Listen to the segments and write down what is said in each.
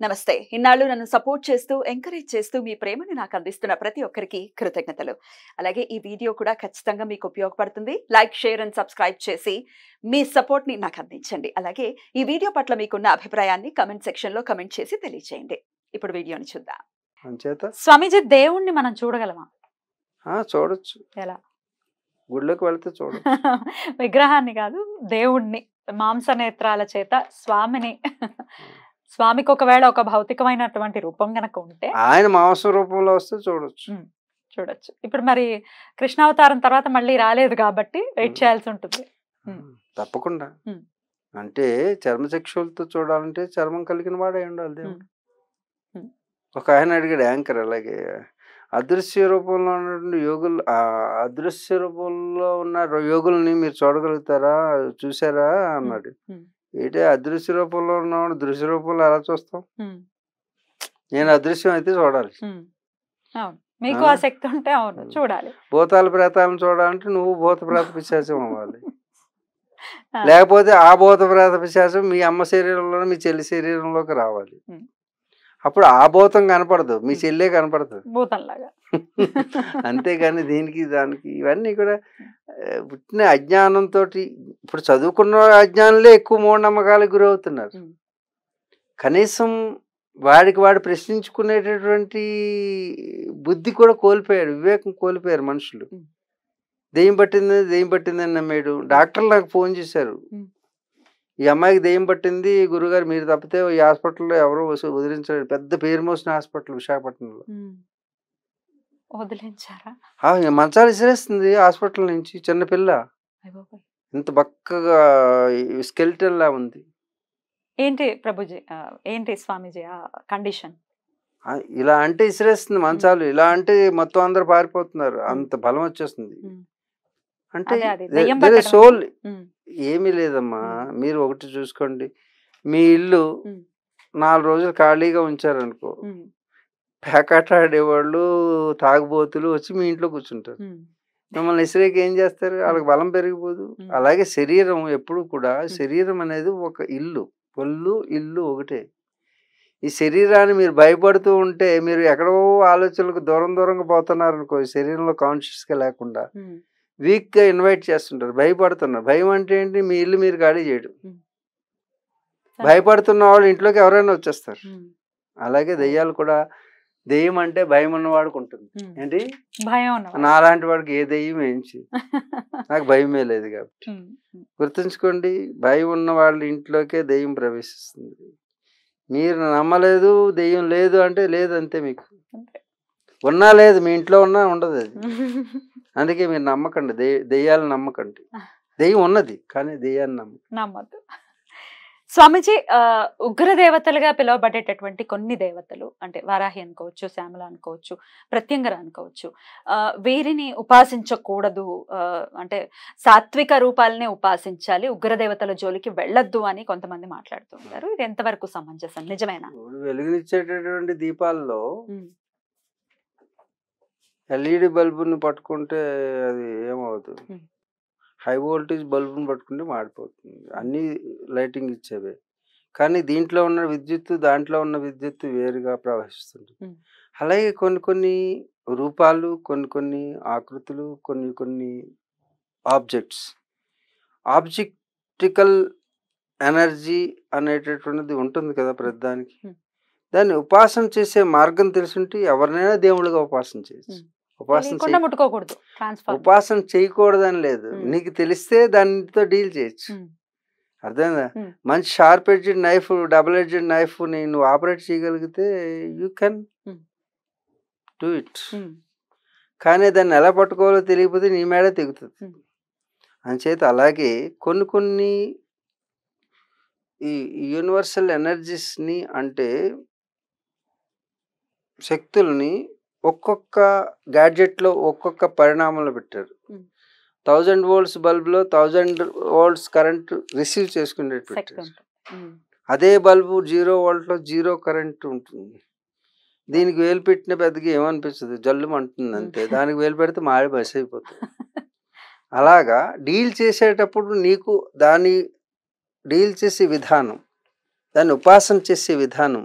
నమస్తే. ఇన్నాళ్ళు నన్ను సపోర్ట్ చేస్తూ, ఎంకరేజ్ చేస్తూ మీ ప్రేమను నాకు అందిస్తున్న ప్రతి ఒక్కరికి కృతజ్ఞతలు. అలాగే ఈ వీడియో కూడా ఖచ్చితంగా మీకు ఉపయోగపడుతుంది. లైక్, షేర్ అండ్ సబ్స్క్రైబ్ చేసి మీ సపోర్ట్‌ని నాకు అందించండి. అలాగే ఈ వీడియో పట్ల మీకున్న అభిప్రాయాన్ని కామెంట్ సెక్షన్‌లో కామెంట్ చేసి తెలియజేయండి. ఇప్పుడు వీడియోని చూద్దాం. అంచేత స్వామీజీ, దేవుణ్ణి మనం చూడగలమా? చూడొచ్చు. ఎలా? గుడిలోకి వెళ్తే చూడొచ్చు. విగ్రహాన్ని కాదు, దేవుణ్ణి మాంస నేత్రాల చేత స్వామికి ఒకవేళ ఒక భౌతికమైనటువంటి రూపం గనక ఉంటే ఆయన మాంస రూపంలో వస్తే చూడొచ్చు. చూడొచ్చు. ఇప్పుడు మరి కృష్ణావతారం తర్వాత మళ్ళీ రాలేదు కాబట్టి వెయిట్ చేయాల్సి ఉంటుంది. తప్పకుండా. అంటే చర్మచక్షులతో చూడాలంటే చర్మం కలిగిన వాడే ఉండాలి దేవుడు. ఒక ఆయన అడిగాడు యాంకర్, అలాగే అదృశ్య రూపంలో ఉన్నటువంటి యోగులు, అదృశ్య రూపంలో ఉన్న యోగుల్ని మీరు చూడగలుగుతారా, చూసారా అన్నాడు. ఏంటి అదృశ్య రూపంలో ఉన్నవాడు దృశ్య రూపంలో ఎలా చూస్తాం? నేను అదృశ్యం అయితే చూడాలి. మీకు ఆ శక్తి ఉంటే అవును చూడాలి. భూతాల ప్రేతాలను చూడాలంటే నువ్వు భూత ప్రేత పిశాచం అవ్వాలి. లేకపోతే ఆ భూత ప్రేత పిశాచం మీ అమ్మ శరీరంలో మీ చెల్లి శరీరంలోకి రావాలి. అప్పుడు ఆ భూతం కనపడదు, మీ చెల్లె కనపడుతుంది భూతంలాగా. అంతేగాని దీనికి దానికి ఇవన్నీ కూడా పుట్టిన అజ్ఞానంతో. ఇప్పుడు చదువుకున్న అజ్ఞానులే ఎక్కువ మూఢనమ్మకాలకు గురవుతున్నారు. కనీసం వాడికి వాడు ప్రశ్నించుకునేటటువంటి బుద్ధి కూడా కోల్పోయాడు, వివేకం కోల్పోయారు మనుషులు. దెయ్యం పట్టిందని నమ్మేడు. డాక్టర్లు నాకు ఫోన్ చేశారు, ఈ అమ్మాయికి దెయ్యం పట్టింది గురుగారు, మీరు తప్పితే ఈ హాస్పిటల్లో ఎవరో వదిలించలేదు. పెద్ద పేరు మోసిన హాస్పిటల్ విశాఖపట్నంలో. మంచాలు విసిరేస్తుంది హాస్పిటల్ నుంచి. చిన్నపిల్ల ఇంత బక్కగా స్కెలిటన్ లా ఉంది. ఏంటి ప్రభుజీ, ఏంటి స్వామీజీ ఆ కండిషన్? ఇలా అంటే విసిరేస్తుంది మంచాలు. ఇలా అంటే మొత్తం అందరు పారిపోతున్నారు, అంత బలం వచ్చేస్తుంది. అంటే సోల్ ఏమీ లేదమ్మా. మీరు ఒకటి చూసుకోండి, మీ ఇల్లు 4 రోజులు ఖాళీగా ఉంచారనుకో, పేకాట ఆడేవాళ్ళు తాగుబోతులు వచ్చి మీ ఇంట్లో కూర్చుంటారు. మిమ్మల్ని ఇసిరేకి ఏం చేస్తారు? వాళ్ళకి బలం పెరిగిపోదు. అలాగే శరీరం ఎప్పుడు కూడా, శరీరం అనేది ఒక ఇల్లు, ఒళ్ళు ఇల్లు ఒకటే. ఈ శరీరాన్ని మీరు భయపడుతూ ఉంటే మీరు ఎక్కడో ఆలోచనలకు దూరంగా పోతున్నారు అనుకో, శరీరంలో కాన్షియస్గా లేకుండా వీక్గా ఇన్వైట్ చేస్తుంటారు, భయపడుతున్నారు. భయం అంటే ఏంటి? మీ ఇల్లు మీరు ఖాళీ చేయడం. భయపడుతున్న వాళ్ళు ఇంట్లోకి ఎవరైనా వచ్చేస్తారు. అలాగే దెయ్యాలు కూడా, దెయ్యం అంటే భయం ఉన్నవాడికి ఉంటుంది. ఏంటి భయం? నాలాంటి వాడికి ఏ దెయ్యం ఏం చేయదు, నాకు భయమే లేదు కాబట్టి. గుర్తుంచుకోండి, భయం ఉన్న వాళ్ళ ఇంట్లోకే దెయ్యం ప్రవేశిస్తుంది. మీరు నమ్మలేదు, దెయ్యం లేదు అంటే లేదు, అంతే. మీకు ఉన్నా లేదు, మీ ఇంట్లో ఉన్నా ఉండదు అది. అందుకే మీరు నమ్మకండి, దెయ్యాలను నమ్మకండి. దెయ్యం ఉన్నది కానీ దెయ్యాన్ని నమ్మద్దు. స్వామీజీ, ఉగ్ర దేవతలుగా పిలువబడేటటువంటి కొన్ని దేవతలు, అంటే వారాహి అనుకోవచ్చు, శ్యామల అనుకోవచ్చు, ప్రత్యంగర అనుకోవచ్చు, వీరిని ఉపాసించకూడదు, అంటే సాత్విక రూపాలనే ఉపాసించాలి, ఉగ్రదేవతల జోలికి వెళ్ళొద్దు అని కొంతమంది మాట్లాడుతూ ఉంటారు. ఇది ఎంతవరకు సమంజసం, నిజమేనా? వెలుగునిచ్చేటటువంటి దీపాల్లో ఎల్ఈడి బల్బుని పట్టుకుంటే అది ఏమవుతుంది? హై వోల్టేజ్ బల్బుని పట్టుకుంటే మాడిపోతుంది. అన్నీ లైటింగ్ ఇచ్చేవే, కానీ దీంట్లో ఉన్న విద్యుత్తు దాంట్లో ఉన్న విద్యుత్తు వేరుగా ప్రవహిస్తుంది. అలాగే కొన్ని రూపాలు, కొన్ని ఆకృతులు, కొన్ని ఆబ్జెక్టికల్ ఎనర్జీ అనేటటువంటిది ఉంటుంది కదా ప్రతిదానికి. దాన్ని ఉపాసన చేసే మార్గం తెలుసుంటే ఎవరినైనా దేవుళ్ళుగా ఉపాసన చేయొచ్చు. ఉపాసన చేయకూడదని లేదు, నీకు తెలిస్తే దానితో డీల్ చేయొచ్చు. అర్థమైందా? మంచి sharp edged knife, double edged knife నువ్వు ఆపరేట్ చేయగలిగితే యూ కెన్ డూ ఇట్. కానీ దాన్ని ఎలా పట్టుకోవాలో తెలియకపోతే నీ మేడే తెగుతుంది. అంచేత అలాగే కొన్ని ఈ యూనివర్సల్ ఎనర్జీస్ని, అంటే శక్తుల్ని ఒక్కొక్క గ్యాడ్జెట్లో ఒక్కొక్క పరిణామంలో పెట్టారు. 1000 volts బల్బులో 1000 volts కరెంట్ రిసీవ్ చేసుకునేట్టు పెట్టారు. అదే బల్బు 0 voltలో 0 కరెంట్ ఉంటుంది. దీనికి వేలు పెట్టిన పెద్దగా ఏమనిపించదు, జల్లు అంటుంది అంతే. దానికి వేలు పెడితే మాడి బస్ అయిపోతుంది. అలాగా డీల్ చేసేటప్పుడు నీకు దాన్ని డీల్ చేసే విధానం, దాన్ని ఉపాసన చేసే విధానం,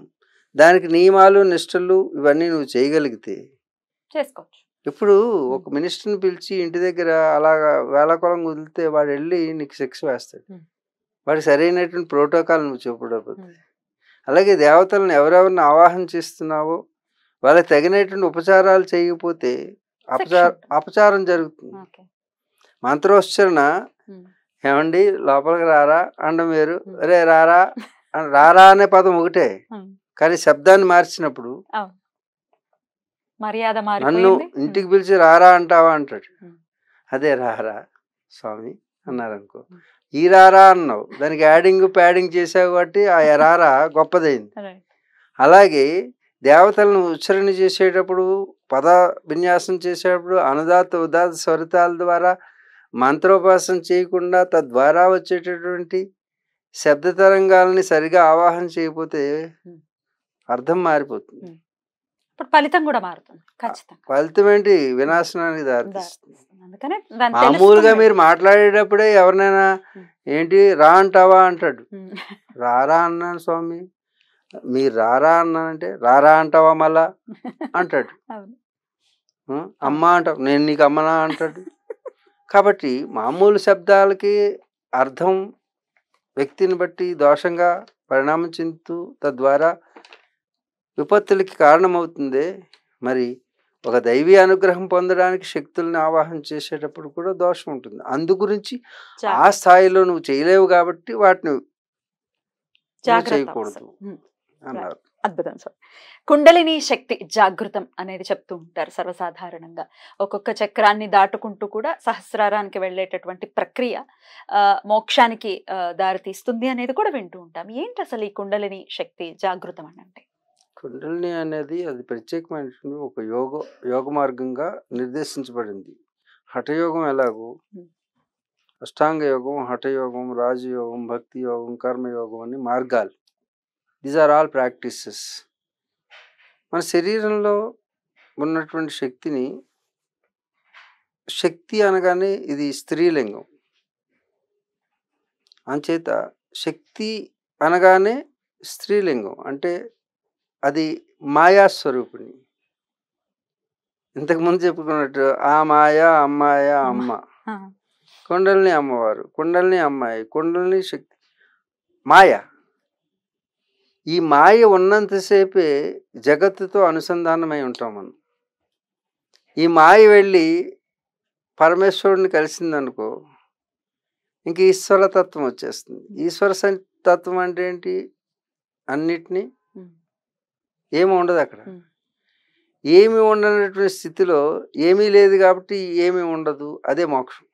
దానికి నియమాలు నిష్టలు ఇవన్నీ నువ్వు చేయగలిగితే చేసుకోవచ్చు. ఇప్పుడు ఒక మినిస్టర్ని పిలిచి ఇంటి దగ్గర అలాగా వేళాకోళం వదిలితే వాడు వెళ్ళి నీకు శిక్ష వేస్తాడు. వాడికి సరైనటువంటి ప్రోటోకాల్ నువ్వు చెప్పకపోతే. అలాగే దేవతలను ఎవరెవరిని ఆవాహన చేస్తున్నావో వాళ్ళకి తగినటువంటి ఉపచారాలు చేయకపోతే అపచారం జరుగుతుంది. మంత్రోచ్చరణ ఏమండి లోపలికి రారా అండ మీరు అరే రారా రారా అనే పదం ఒకటే, కానీ శబ్దాన్ని మార్చినప్పుడు మర్యాద నన్ను ఇంటికి పిలిచి రారా అంటావా అంటాడు. అదే రారా స్వామి అన్నారనుకో, ఈ రారా అన్నావు, దానికి యాడింగ్ ప్యాడింగ్ చేసావు కాబట్టి ఆ రారా గొప్పదైంది. అలాగే దేవతలను ఉచ్చరణ చేసేటప్పుడు పద విన్యాసం చేసేటప్పుడు అనుదాత ఉదాత స్వరితాల ద్వారా మంత్రోపాసన చేయకుండా తద్వారా వచ్చేటటువంటి శబ్ద తరంగాలని సరిగా ఆవాహన చేయకపోతే అర్థం మారిపోతుంది. ఫలితం కూడా మారుతుంది. ఫలితం ఏంటి? వినాశనానికి దారితీస్తుంది. మామూలుగా మీరు మాట్లాడేటప్పుడే ఎవరినైనా ఏంటి రా అంటావా అంటాడు. రారా అన్నాను స్వామి, మీరు రారా అన్నానంటే రారా అంటావా మళ్ళా అంటాడు. అమ్మ అంటావు, నేను నీకు అమ్మనా అంటాడు. కాబట్టి మామూలు శబ్దాలకి అర్థం వ్యక్తిని బట్టి దోషంగా పరిణామం చెందుతూ తద్వారా విపత్తులకి కారణమవుతుంది. మరి ఒక దైవీ అనుగ్రహం పొందడానికి శక్తుల్ని ఆవాహన చేసేటప్పుడు కూడా దోషం ఉంటుంది. అందు గురించి ఆ స్థాయిలో నువ్వు చేయలేవు కాబట్టి వాటిని చేయకూడదు అన్నారు. అద్భుతం సార్. కుండలిని శక్తి జాగృతం అనేది చెప్తూ ఉంటారు సర్వసాధారణంగా. ఒక్కొక్క చక్రాన్ని దాటుకుంటూ కూడా సహస్రారానికి వెళ్ళేటటువంటి ప్రక్రియ మోక్షానికి దారితీస్తుంది అనేది కూడా వింటూ ఉంటాం. ఏంటి అసలు ఈ కుండలిని శక్తి జాగృతం అని అంటే? కుండలిని అనేది అది ప్రత్యేకమైన ఒక యోగ మార్గంగా నిర్దేశించబడింది. హఠయోగం ఎలాగో అష్టాంగ యోగం, హఠయోగం, రాజయోగం, భక్తి యోగం, కర్మయోగం అని మార్గాలు. These are all practices. మన శరీరంలో ఉన్నటువంటి శక్తిని, శక్తి అనగానే ఇది స్త్రీలింగం అంచేత శక్తి అనగానే స్త్రీలింగం అంటే అది మాయాస్వరూపిణి. ఇంతకుముందు చెప్పుకున్నట్టు ఆ మాయ, అమ్మాయ, అమ్మ, కుండలిని అమ్మవారు, కుండలిని అమ్మాయి, కుండలిని శక్తి, మాయ. ఈ మాయ ఉన్నంతసేపే జగత్తుతో అనుసంధానమై ఉంటాం మనం. ఈ మాయ వెళ్ళి పరమేశ్వరుడిని కలిసిందనుకో ఇంక ఈశ్వర తత్వం వచ్చేస్తుంది. ఈశ్వర తత్వం అంటే ఏంటి? అన్నిటినీ ఏమి ఉండదు అక్కడ. ఏమి ఉండనటువంటి స్థితిలో ఏమీ లేదు కాబట్టి ఏమీ ఉండదు, అదే మోక్షం.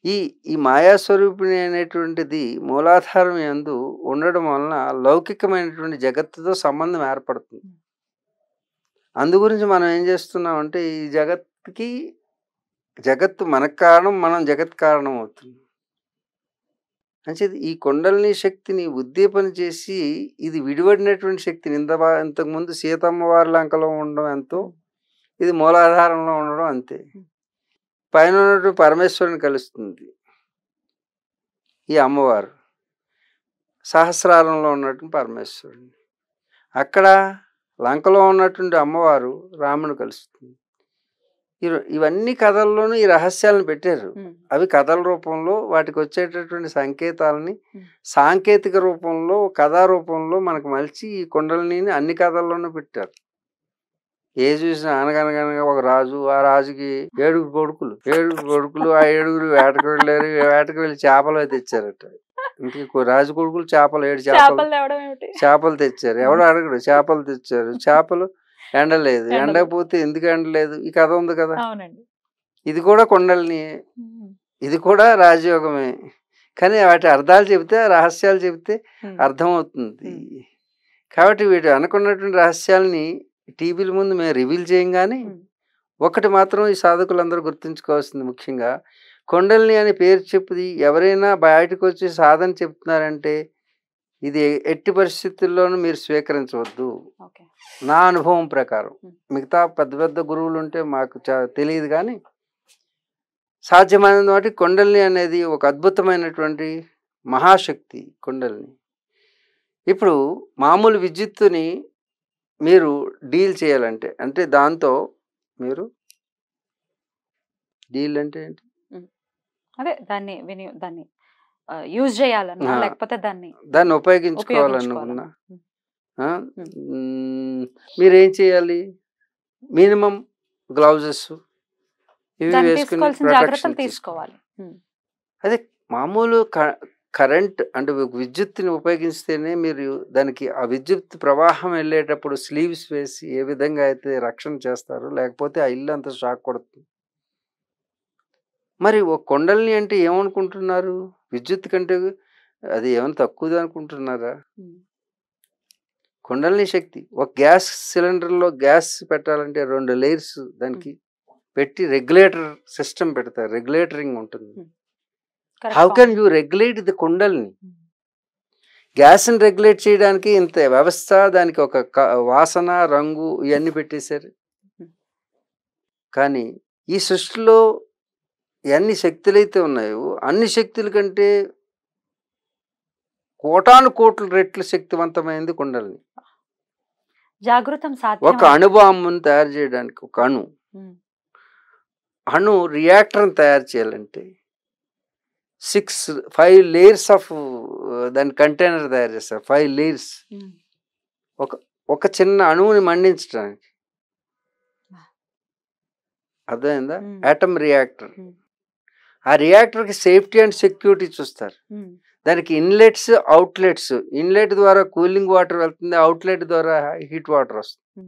ఈ మాయాస్వరూపిణి అనేటువంటిది మూలాధారం యందు ఉండడం వలన లౌకికమైనటువంటి జగత్తుతో సంబంధం ఏర్పడుతుంది. అందు గురించి మనం ఏం చేస్తున్నామంటే ఈ జగత్తు మనకు కారణం, మనం జగత్ కారణం అవుతుంది. అంటే ఈ కుండలిని శక్తిని ఉద్దీపన చేసి ఇది విడిపడినటువంటి శక్తిని ఇంతకుముందు సీతమ్మ వారి లంకలో ఉండడం ఎంతో, ఇది మూలాధారంలో ఉండడం అంతే. పైన ఉన్నటువంటి పరమేశ్వరుని కలుస్తుంది ఈ అమ్మవారు, సహస్రారంలో ఉన్నటువంటి పరమేశ్వరుని. అక్కడ లంకలో ఉన్నటువంటి అమ్మవారు రాముని కలుస్తుంది. ఇవన్నీ కథల్లోనూ ఈ రహస్యాలను పెట్టారు. అవి కథల రూపంలో వాటికి వచ్చేటటువంటి సంకేతాలని సాంకేతిక రూపంలో, కథా రూపంలో మనకు మలిచి ఈ కుండలిని అన్ని కథల్లోనూ పెట్టారు. ఏ చూసినా అనగనగనగా ఒక రాజు, ఆ రాజుకి 7 కొడుకులు, ఆ 7 వేటకు వెళ్ళారు. వేటకు వెళ్ళి చేపలు తెచ్చారట. ఇంటికి రాజు కొడుకులు చేపలు 7 చేపలు తెచ్చారు. ఎవడు అడగడు, చేపలు తెచ్చారు. చేపలు ఎండలేదు, ఎండకపోతే ఎందుకు ఎండలేదు? ఈ కథ ఉంది కదా. ఇది కూడా కుండలిని, ఇది కూడా రాజయోగమే. కానీ వాటి అర్థాలు చెబితే, రహస్యాలు చెబితే అర్థమవుతుంది. కాబట్టి వీటి అనుకున్నటువంటి రహస్యాలని టీవీల ముందు మేము రివీల్ చేయం. కానీ ఒకటి మాత్రం ఈ సాధకులందరూ గుర్తుంచుకోవాల్సింది, ముఖ్యంగా కుండలిని అని పేరు చెప్పుది ఎవరైనా బయటకు వచ్చి సాధన చెప్తున్నారంటే ఇది ఎట్టి పరిస్థితుల్లోనూ మీరు స్వీకరించవద్దు. నా అనుభవం ప్రకారం, మిగతా పెద్ద పెద్ద గురువులు ఉంటే మాకు తెలియదు, కానీ సాధ్యమైనంత వాటి కుండలిని అనేది ఒక అద్భుతమైనటువంటి మహాశక్తి. కుండలిని ఇప్పుడు మామూలు విద్యుత్తుని మీరు డీల్ చేయాలంటే అంటే దాంతో మీరు డీల్ అంటే ఏంటి? అదే దాన్ని దాన్ని యూజ్ చేయాలన్నా ఆ, లేకపోతే దాన్ని దాన్ని ఉపయోగించుకోవాలనుకున్నా మీరేం చేయాలి? మినిమం గ్లౌజెస్ ఇవి దాన్ని వేసుకుని తీసుకోవాల్సిన జాగ్రత్తలు ప్రొటెక్షన్ తీసుకోవాలి. అదే మామూలు కరెంట్ అంటే విద్యుత్తుని ఉపయోగిస్తేనే మీరు దానికి ఆ విద్యుత్ ప్రవాహం వెళ్ళేటప్పుడు స్లీవ్స్ వేసి ఏ విధంగా అయితే రక్షణ చేస్తారో లేకపోతే ఆ ఇల్లు అంతా షాక్ కొడుతుంది. మరి ఒక కొండల్ని అంటే ఏమనుకుంటున్నారు? విద్యుత్ కంటే అది ఏమైనా తక్కువది అనుకుంటున్నారా? కొండల్ని శక్తి ఒక గ్యాస్ సిలిండర్లో గ్యాస్ పెట్టాలంటే 2 లేయర్స్ దానికి పెట్టి రెగ్యులేటర్ సిస్టమ్ పెడతారు. రెగ్యులేటరింగ్ ఉంటుంది. How can you regulate the కొండల్ని? గ్యాస్ని రెగ్యులేట్ చేయడానికి ఇంత వ్యవస్థ, దానికి ఒక వాసన, రంగు ఇవన్నీ పెట్టేశారు. కానీ ఈ సృష్టిలో ఎన్ని శక్తులైతే ఉన్నాయో అన్ని శక్తుల కంటే కోటాను కోట్ల రెట్లు శక్తివంతమైనది కుండలిని. జాగృతం ఒక సాధ్యం. అణుబాంబును తయారు చేయడానికి ఒక అణు రియాక్టర్ని తయారు చేయాలంటే 5 లేయర్స్ ఆఫ్ దాని కంటైనర్ తయారు చేస్తారు. 5 లేయర్స్ ఒక చిన్న అణువుని మండించడానికి. అర్థమైందా? Atom reactor. ఆ రియాక్టర్కి సేఫ్టీ అండ్ సెక్యూరిటీ చూస్తారు. దానికి ఇన్లెట్స్, అవుట్లెట్స్. ఇన్లెట్ ద్వారా కూలింగ్ వాటర్ వెళ్తుంది, అవుట్లెట్ ద్వారా హీట్ వాటర్ వస్తుంది.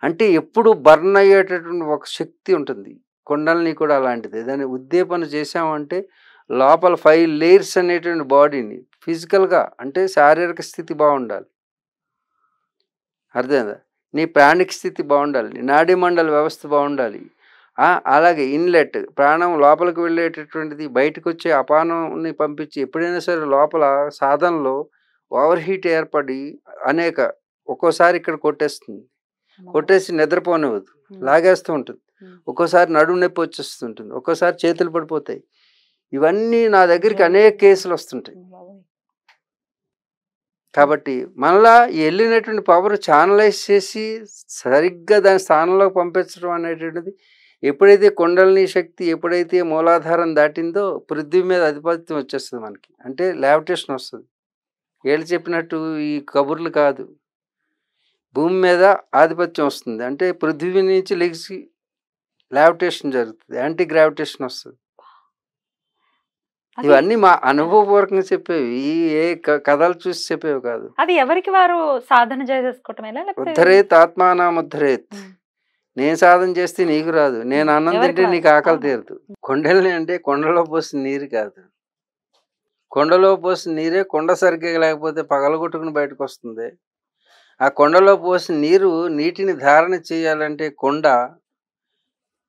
అంటే ఎప్పుడు బర్న్ అయ్యేటటువంటి ఒక శక్తి ఉంటుంది. కొండల్ని కూడా అలాంటిది. దాన్ని ఉద్దీపన చేసామంటే లోపల 5 లేయర్స్ అనేటువంటి బాడీని ఫిజికల్గా అంటే శారీరక స్థితి బాగుండాలి. అర్థమైందా? నీ ప్రాణిక స్థితి బాగుండాలి, నాడీ మండల వ్యవస్థ బాగుండాలి. అలాగే ఇన్లెట్ ప్రాణం లోపలికి వెళ్ళేటటువంటిది, బయటకు వచ్చే అపానాన్ని పంపించి ఎప్పుడైనా సరే లోపల సాధనలో ఓవర్ హీట్ ఏర్పడి ఒక్కోసారి ఇక్కడ కొట్టేసి నిద్రపోనివ్వదు, లాగేస్తూ ఉంటుంది. ఒక్కోసారి నడుము నొప్పి వచ్చేస్తుంటుంది, ఒక్కోసారి చేతులు పడిపోతాయి. ఇవన్నీ నా దగ్గరికి అనేక కేసులు వస్తుంటాయి. కాబట్టి మళ్ళా వెళ్ళినటువంటి పవర్ ఛానలైజ్ చేసి సరిగ్గా దాని స్థానంలో పంపించడం అనేటువంటిది ఎప్పుడైతే కొండలిని శక్తి ఎప్పుడైతే మూలాధారం దాటిందో పృథ్వీ మీద ఆధిపత్యం వచ్చేస్తుంది మనకి. అంటే లావిటేషన్ వస్తుంది. వీళ్ళు చెప్పినట్టు ఈ కబుర్లు కాదు, భూమి మీద ఆధిపత్యం వస్తుంది. అంటే పృథ్వీ నుంచి లెగిసి లావిటేషన్ జరుగుతుంది, యాంటీ గ్రావిటేషన్ వస్తుంది. ఇవన్నీ మా అనుభవపూర్వకంగా చెప్పేవి, ఏ కథలు చూసి చెప్పేవి కాదు. అది ఎవరికి వారు సాధన చేసుకోవటమేనా? ఉద్ధరేత్ ఆత్మానాముద్ధరేత్. నేను సాధన చేస్తే నీకు రాదు, నేను అన్నం తింటే నీకు ఆకలి తీరదు. కొండల్ని అంటే కొండలో పోసిన నీరు కాదు. కొండలో పోసిన నీరే కొండ సరిగ్గా లేకపోతే పగలగొట్టుకుని బయటకు వస్తుంది. ఆ కొండలో పోసిన నీటిని ధారణ చేయాలంటే కొండ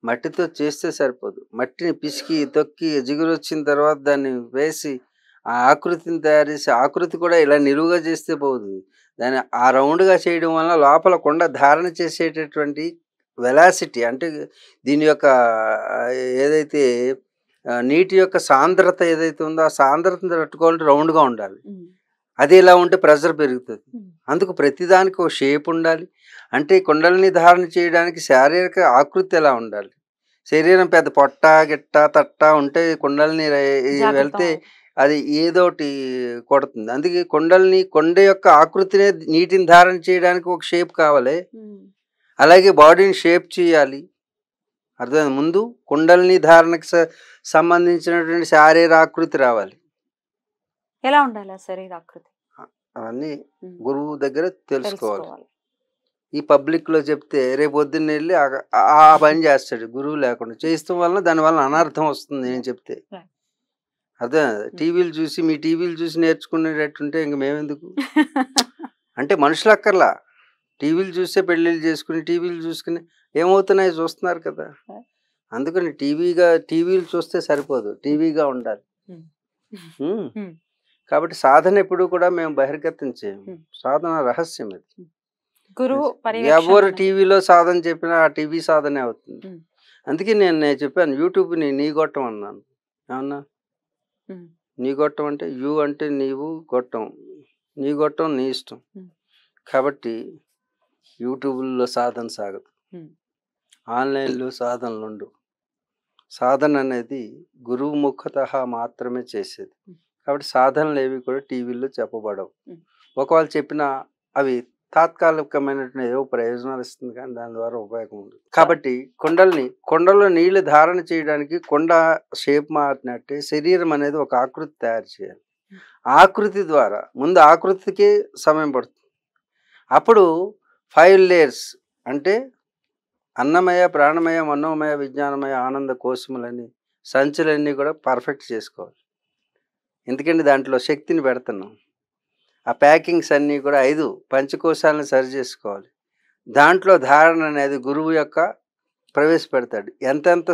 మట్టితో చేస్తే సరిపోదు. మట్టిని పిసికి తొక్కి జిగురు వచ్చిన తర్వాత దాన్ని వేసి ఆ ఆకృతిని తయారు చేసి, ఆకృతి కూడా ఇలా నిలువుగా చేస్తే పోదు, దాన్ని ఆ రౌండ్గా చేయడం వల్ల లోపల కొండ ధారణ చేసేటటువంటి వెలాసిటీ అంటే దీని యొక్క ఏదైతే నీటి యొక్క సాంద్రత ఏదైతే ఉందో ఆ సాంద్రతను తట్టుకోవాలంటే రౌండ్గా ఉండాలి. అది ఇలా ఉంటే ప్రెషర్ పెరుగుతుంది. అందుకు ప్రతిదానికి ఒక షేప్ ఉండాలి. అంటే కొండల్ని ధారణ చేయడానికి శారీరక ఆకృతి ఎలా ఉండాలి? శరీరం పెద్ద పొట్ట గిట్ట తట్ట ఉంటే కొండల్ని వెళ్తే అది ఏదోటి కొడుతుంది. అందుకే కొండ యొక్క ఆకృతినే నీటిని ధారణ చేయడానికి ఒక షేప్ కావాలి. అలాగే బాడీని షేప్ చేయాలి. అర్థమైంది? ముందు కుండలిని ధారణకు సంబంధించినటువంటి శారీరాకృతి రావాలి. ఎలా ఉండాలి శరీరాకృతి? అవన్నీ గురువు దగ్గర తెలుసుకోవాలి. ఈ పబ్లిక్లో చెప్తే రేపు పొద్దున్న వెళ్ళి ఆ పని చేస్తాడు గురువు లేకుండా. చేయిస్తాం వలన దానివల్ల అనర్థం వస్తుంది నేను చెప్తే. అదే టీవీలు చూసి మీ టీవీలు చూసి నేర్చుకునేటట్టుంటే ఇంక మేమెందుకు? అంటే మనుషులు అక్కర్లా, టీవీలు చూసే పెళ్ళిళ్ళు చేసుకుని టీవీలు చూసుకుని ఏమవుతున్నాయి చూస్తున్నారు కదా. అందుకని టీవీలు చూస్తే సరిపోదు, టీవీగా ఉండాలి. కాబట్టి సాధన ఎప్పుడు కూడా మేము బహిర్గతం చేయము. సాధన రహస్యం అది. ఎవరు టీవీలో సాధన చెప్పినా ఆ టీవీ సాధనే అవుతుంది. అందుకే నేను చెప్పాను యూట్యూబ్ని నీ గొట్టం అన్నాను. ఏమన్నా నీ గొట్టం అంటే యూ అంటే నీవు, గొట్టం నీ గొట్టం నీ ఇష్టం. ఉమ్. కాబట్టి యూట్యూబ్లో సాధన సాగదు, ఉమ్. ఆన్లైన్లో సాధనలు ఉండవు. సాధన అనేది గురువు ముఖత మాత్రమే చేసేది. కాబట్టి సాధనలు ఏవి కూడా టీవీలో చెప్పబడవు. ఒకవేళ చెప్పినా అవి తాత్కాలికమైనటువంటి ఏవో ప్రయోజనాలు ఇస్తుంది, కానీ దాని ద్వారా ఉపయోగం ఉండదు. కాబట్టి కొండలో నీళ్లు ధారణ చేయడానికి కొండ షేప్ మారినట్టే శరీరం అనేది ఒక ఆకృతి తయారు చేయాలి. ఆకృతి ద్వారా ముందు ఆకృతికి సమయం పడుతుంది. అప్పుడు 5 layers అంటే అన్నమయ, ప్రాణమయ, మనోమయ, విజ్ఞానమయ, ఆనంద కోశములని సంచులన్నీ కూడా పర్ఫెక్ట్ చేసుకోవాలి. ఎందుకంటే దాంట్లో శక్తిని పెడుతున్నాం. ఆ ప్యాకింగ్స్ అన్నీ కూడా 5 పంచకోశాలను సరి చేసుకోవాలి. దాంట్లో ధారణ అనేది గురువు యొక్క ప్రవేశపెడతాడు. ఎంతెంత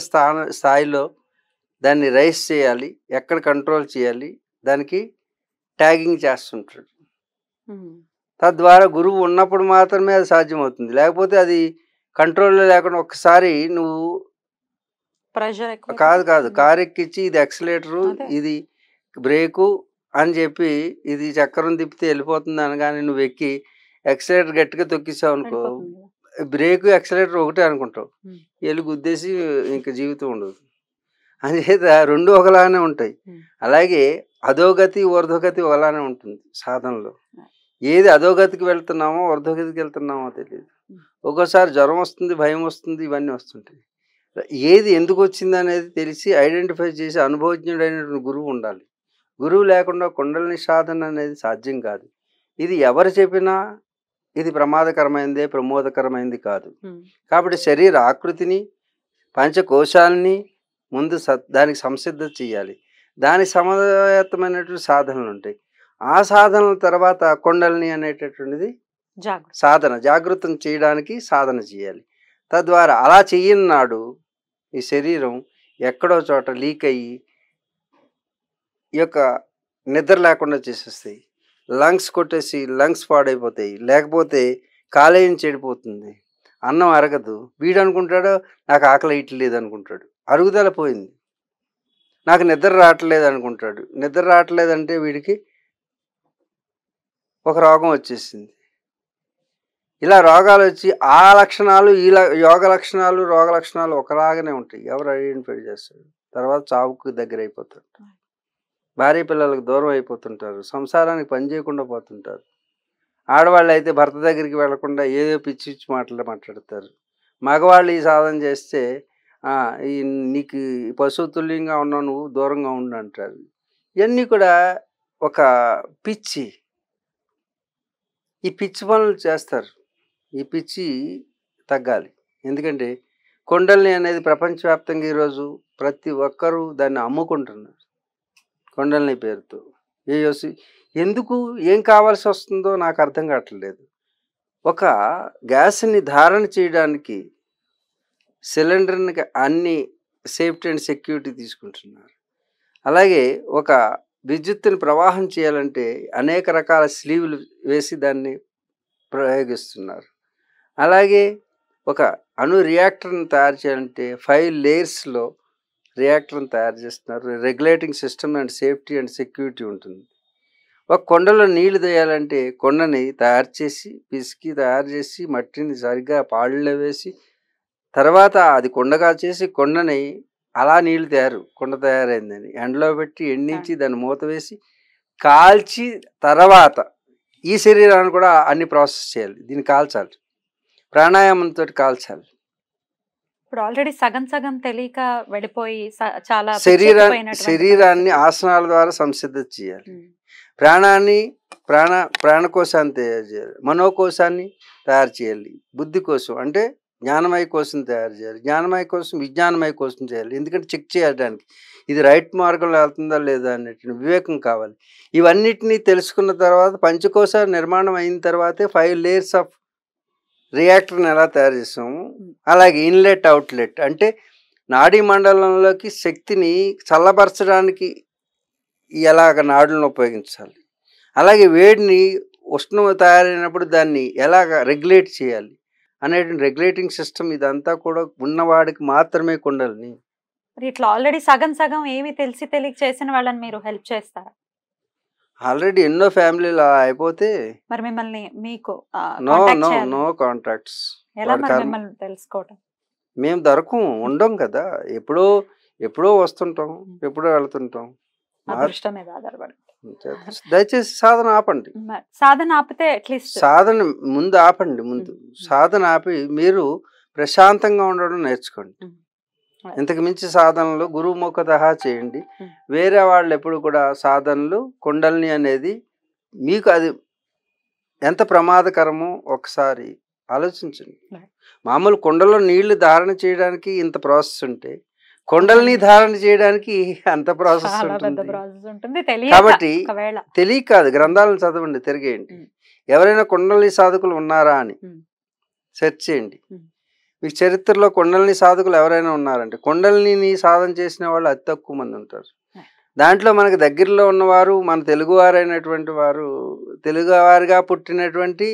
స్థాయిలో దాన్ని రైస్ చేయాలి, ఎక్కడ కంట్రోల్ చేయాలి, దానికి ట్యాగింగ్ చేస్తుంటాడు. తద్వారా గురువు ఉన్నప్పుడు మాత్రమే అది సాధ్యమవుతుంది. లేకపోతే అది కంట్రోల్లో లేకుండా ఒక్కసారి నువ్వు కాదు కారు ఎక్కించి ఇది ఎక్సలేటరు, ఇది బ్రేకు అని చెప్పి ఇది చక్రం తిప్పితే వెళ్ళిపోతుంది అనగానే నువ్వు ఎక్కి ఎక్సలేటర్ గట్టిగా తొక్కిసావు అనుకో, బ్రేకు ఎక్సలేటర్ ఒకటే అనుకుంటావు, వెళ్ళి గుద్దేసి ఇంకా జీవితం ఉండదు. అందుచేత రెండు ఒకలానే ఉంటాయి. అలాగే అధోగతి ఊర్ధ్వగతి ఒకలానే ఉంటుంది సాధనలో. ఏది అధోగతికి వెళ్తున్నామో ఊర్ధ్వగతికి వెళ్తున్నామో తెలియదు. ఒక్కోసారి జ్వరం వస్తుంది, భయం వస్తుంది, ఇవన్నీ వస్తుంటాయి. ఏది ఎందుకు వచ్చింది అనేది తెలిసి ఐడెంటిఫై చేసి అనుభవజ్ఞుడైనటువంటి గురువు ఉండాలి. గురువు లేకుండా కుండలిని సాధన అనేది సాధ్యం కాదు. ఇది ఎవరు చెప్పినా ఇది ప్రమాదకరమైనదే, ప్రమోదకరమైనది కాదు. కాబట్టి శరీర ఆకృతిని, పంచకోశాలని ముందు దానికి సంసిద్ధత చేయాలి. దానికి సమయత్తమైనటువంటి సాధనలు ఉంటాయి. ఆ సాధనల తర్వాత కుండలిని అనేటటువంటిది జాగృతం చేయడానికి సాధన చేయాలి. తద్వారా అలా చెయ్యని నాడు ఈ శరీరం ఎక్కడో చోట లీక్ అయ్యి ఈ యొక్క నిద్ర లేకుండా చేసేస్తాయి, లంగ్స్ కొట్టేసి లంగ్స్ పాడైపోతాయి, లేకపోతే కాలేయం చెడిపోతుంది, అన్నం అరగదు. వీడు అనుకుంటాడు నాకు ఆకలి ఇట్లేదు అనుకుంటాడు, అరుగుదల పోయింది. నాకు నిద్ర రావట్లేదు అనుకుంటాడు, నిద్ర రావట్లేదంటే వీడికి ఒక రోగం వచ్చేసింది. ఇలా రోగాలు వచ్చి ఆ లక్షణాలు ఈ యోగ లక్షణాలు రోగ లక్షణాలు ఒకలాగానే ఉంటాయి. ఎవరు ఐడెంటిఫై చేస్తారు? తర్వాత చావుకు దగ్గర అయిపోతుంటారు, భార్య పిల్లలకు దూరం అయిపోతుంటారు, సంసారానికి పని చేయకుండా పోతుంటారు. ఆడవాళ్ళు అయితే భర్త దగ్గరికి వెళ్లకుండా ఏదో పిచ్చి పిచ్చి మాటలు మాట్లాడతారు. మగవాళ్ళు ఈ సాధన చేస్తే ఈ నీకు పశుతుల్యంగా ఉన్నావు, నువ్వు దూరంగా ఉండు అంటారు. ఇవన్నీ కూడా ఒక పిచ్చి. ఈ పిచ్చి పనులు చేస్తారు. ఈ పిచ్చి తగ్గాలి. ఎందుకంటే కుండలిని అనేది ప్రపంచవ్యాప్తంగా ఈరోజు ప్రతి ఒక్కరూ దాన్ని అమ్ముకుంటున్నారు కుండలిని పేరుతో. ఎందుకు ఏం కావాల్సి వస్తుందో నాకు అర్థం కావట్లేదు. ఒక గ్యాస్ని ధారణ చేయడానికి సిలిండర్ని అన్ని సేఫ్టీ అండ్ సెక్యూరిటీ తీసుకుంటున్నారు. అలాగే ఒక విద్యుత్తుని ప్రవాహం చేయాలంటే అనేక రకాల స్లీవ్లు వేసి దాన్ని ప్రయోగిస్తున్నారు. అలాగే ఒక అణు రియాక్టర్ని తయారు చేయాలంటే 5 layers రియాక్టర్ని తయారు చేస్తున్నారు. Regulating system and safety and security ఉంటుంది. ఒక కొండలో నీళ్లు తీయాలంటే కొండని తయారు చేసి పిసికి తయారు చేసి మట్టిని సరిగ్గా పాళ్ళలో వేసి తర్వాత అది కొండగా చేసి కొండని అలా నీళ్లు కొండ తయారైందని ఎండలో పెట్టి ఎండించి దాన్ని మూత వేసి కాల్చి తర్వాత ఈ శరీరాన్ని కూడా అన్ని ప్రాసెస్ చేయాలి. దీన్ని కాల్చాలి, ప్రాణాయామంతో కాల్చాలి. ఇప్పుడు ఆల్రెడీ సగం సగం తెలియక వెళ్ళిపోయి చాలా శరీరాన్ని ఆసనాల ద్వారా సంసిద్ధత చేయాలి. ప్రాణాన్ని ప్రాణకోశాన్ని తయారు చేయాలి, మనోకోశాన్ని తయారు చేయాలి, బుద్ధి కోసం అంటే జ్ఞానమయ కోసం తయారు చేయాలి, జ్ఞానమయ కోసం విజ్ఞానమయ కోసం చేయాలి. ఎందుకంటే చెక్ చేయడానికి ఇది రైట్ మార్గంలో వెళ్తుందా లేదా అన్నట్టు వివేకం కావాలి. ఇవన్నిటినీ తెలుసుకున్న తర్వాత పంచకోశాల నిర్మాణం అయిన తర్వాతే 5 layers ఆఫ్ రియాక్టర్ని ఎలా తయారు చేసాము. అలాగే ఇన్లెట్ అవుట్లెట్ అంటే నాడీ మండలంలోకి శక్తిని చల్లబరచడానికి ఎలాగ నాడులను ఉపయోగించాలి, అలాగే వేడిని ఉష్ణం తయారైనప్పుడు దాన్ని ఎలాగ రెగ్యులేట్ చేయాలి అనేటువంటి రెగ్యులేటింగ్ సిస్టమ్ ఇదంతా కూడా ఉన్నవాడికి మాత్రమే కుండలిని. ఇట్లా ఆల్రెడీ సగం సగం ఏమి తెలిసి తెలియక చేసిన వాళ్ళని మీరు హెల్ప్ చేస్తారా? ఆల్రెడీ ఎన్నో ఫ్యామిలీలు అయిపోతే మరి మిమ్మల్ని మీకు నో కాంటాక్ట్ నో చేయాలి నో కాంటాక్ట్స్. ఎలా వాడి మరి కర్మ. మిమ్మల్ని తెలుసుకోవటం? మేము దొరకం, ఉండం కదా. ఎప్పుడో ఎప్పుడో వస్తుంటాం, ఎప్పుడో వెళ్తుంటాం. అదృష్టం మీద ఆధారపడి దయచేసి సాధన ఆపండి. సాధన ఆపితే అట్లీస్ట్ సాధన ముందు ఆపండి. ముందు సాధన ఆపి మీరు ప్రశాంతంగా ఉండడం నేర్చుకోండి. ఇంతకు మించి సాధనలు గురుముఖతః చేయండి. వేరే వాళ్ళు ఎప్పుడు కూడా సాధనలు కుండలిని అనేది మీకు అది ఎంత ప్రమాదకరమో ఒకసారి ఆలోచించండి. మామూలు కుండలో నీళ్లు ధారణ చేయడానికి ఇంత ప్రాసెస్ ఉంటే కుండలిని ధారణ చేయడానికి అంత ప్రాసెస్ చాలా పెద్ద ఉంటుంది. ప్రాసెస్ ఉంటుంది. కాబట్టి ఒకవేళ తెలియక కాదు, గ్రంథాలను చదవండి, తిరిగేయండి. ఎవరైనా కుండలిని సాధకులు ఉన్నారా అని సెర్చ్ చేయండి. మీకు చరిత్రలో కుండలిని సాధకులు ఎవరైనా ఉన్నారంటే కుండలిని సాధన చేసిన వాళ్ళు అతి తక్కువ మంది ఉంటారు. దాంట్లో మనకు దగ్గరలో ఉన్నవారు మన తెలుగువారైనటువంటి వారు, తెలుగువారిగా పుట్టినటువంటి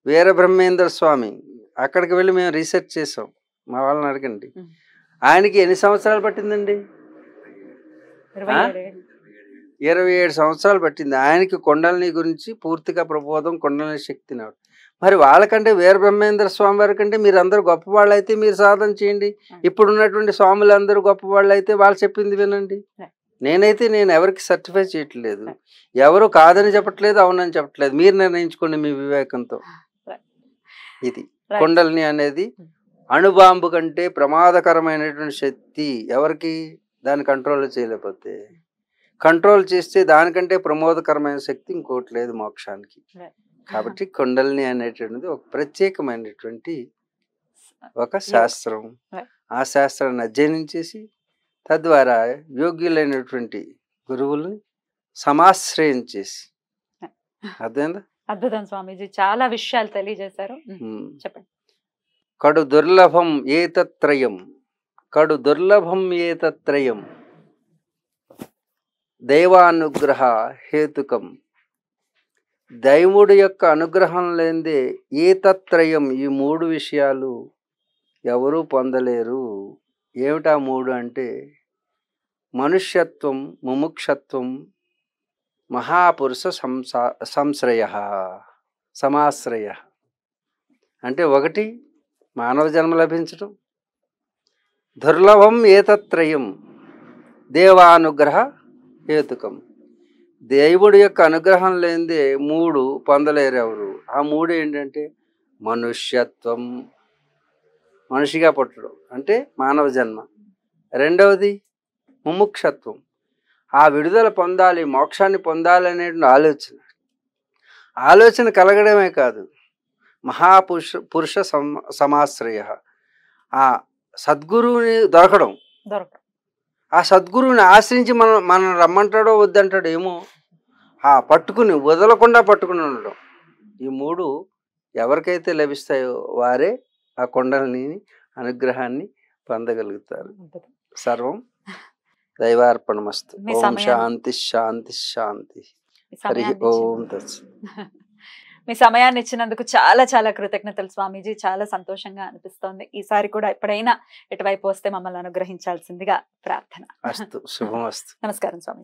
వీరబ్రహ్మేంద్ర స్వామి. అక్కడికి వెళ్ళి మేము రీసెర్చ్ చేసాం, మా వాళ్ళని అడగండి. ఆయనకి ఎన్ని సంవత్సరాలు పట్టిందండి? 27 సంవత్సరాలు పట్టింది ఆయనకి కుండలిని గురించి పూర్తిగా ప్రబోధం, కుండలిని శక్తి నాడు. మరి వాళ్ళకంటే వీరబ్రహ్మేంద్ర స్వామి వారి కంటే మీరు అందరూ గొప్పవాళ్ళు అయితే మీరు సాధన చేయండి. ఇప్పుడున్నటువంటి స్వాములందరూ గొప్పవాళ్ళు అయితే వాళ్ళు చెప్పింది వినండి. నేను ఎవరికి సర్టిఫై చేయట్లేదు, ఎవరు కాదని చెప్పట్లేదు, అవునని చెప్పట్లేదు. మీరు నిర్ణయించుకోండి మీ వివేకంతో. ఇది కుండలిని అనేది అణుబాంబు కంటే ప్రమాదకరమైనటువంటి శక్తి. ఎవరికి దాన్ని కంట్రోల్ చేయలేకపోతే, కంట్రోల్ చేస్తే దానికంటే ప్రమాదకరమైన శక్తి ఇంకోటి లేదు మోక్షానికి. కాబట్టి కుండలిని అనేటువంటిది ఒక ప్రత్యేకమైనటువంటి ఒక శాస్త్రం. ఆ శాస్త్రాన్ని అధ్యయనం చేసి తద్వారా యోగ్యులైనటువంటి గురువుల్ని సమాశ్రయం చేసి. అర్థమైందా? అద్భుతం స్వామీజీ, చాలా విషయాలు తెలియజేశారు. చెప్పండి. కడు దుర్లభం ఏతత్రయం, కడు దుర్లభం ఏతత్రయం దైవానుగ్రహ హేతుకం. దైవుడి యొక్క అనుగ్రహం లేనిదే ఏతత్రయం, ఈ 3 విషయాలు ఎవరూ పొందలేరు. ఏమిటా 3 అంటే మనుష్యత్వం, ముముక్షత్వం, మహాపురుష సంశ్రయ సమాశ్రయ. అంటే 1 మానవ జన్మ లభించటం, దుర్లభం ఏతత్రయం దేవానుగ్రహ హేతుకం. దేవుడి యొక్క అనుగ్రహం లేనిదే 3 పొందలేరు ఎవరు. ఆ 3 ఏంటంటే మనుష్యత్వం, మనిషిగా పుట్టడం అంటే మానవ జన్మ. రెండవది ముముక్షత్వం, ఆ విడుదల పొందాలి, మోక్షాన్ని పొందాలి అనే ఆలోచన కలగడమే కాదు, పురుష సమాశ్రయ, ఆ సద్గురువుని దొరకడం. ఆ సద్గురువుని ఆశ్రయించి మనం రమ్మంటాడో వద్దంటాడో ఏమో, పట్టుకుని వదలకుండా పట్టుకుని ఉండడం. ఈ 3 ఎవరికైతే లభిస్తాయో వారే ఆ కుండలిని అనుగ్రహాన్ని పొందగలుగుతారు. సర్వం దైవార్పణమస్తు. ఓం శాంతి శాంతి శాంతి. హరి ఓం తత్సత్. మీ సమయాన్ని ఇచ్చినందుకు చాలా చాలా కృతజ్ఞతలు స్వామీజీ. చాలా సంతోషంగా అనిపిస్తోంది. ఈసారి కూడా ఎప్పుడైనా ఇటువైపు వస్తే మమ్మల్ని అనుగ్రహించాల్సిందిగా ప్రార్థన. అస్తు. శుభమస్తు. నమస్కారం స్వామీజీ.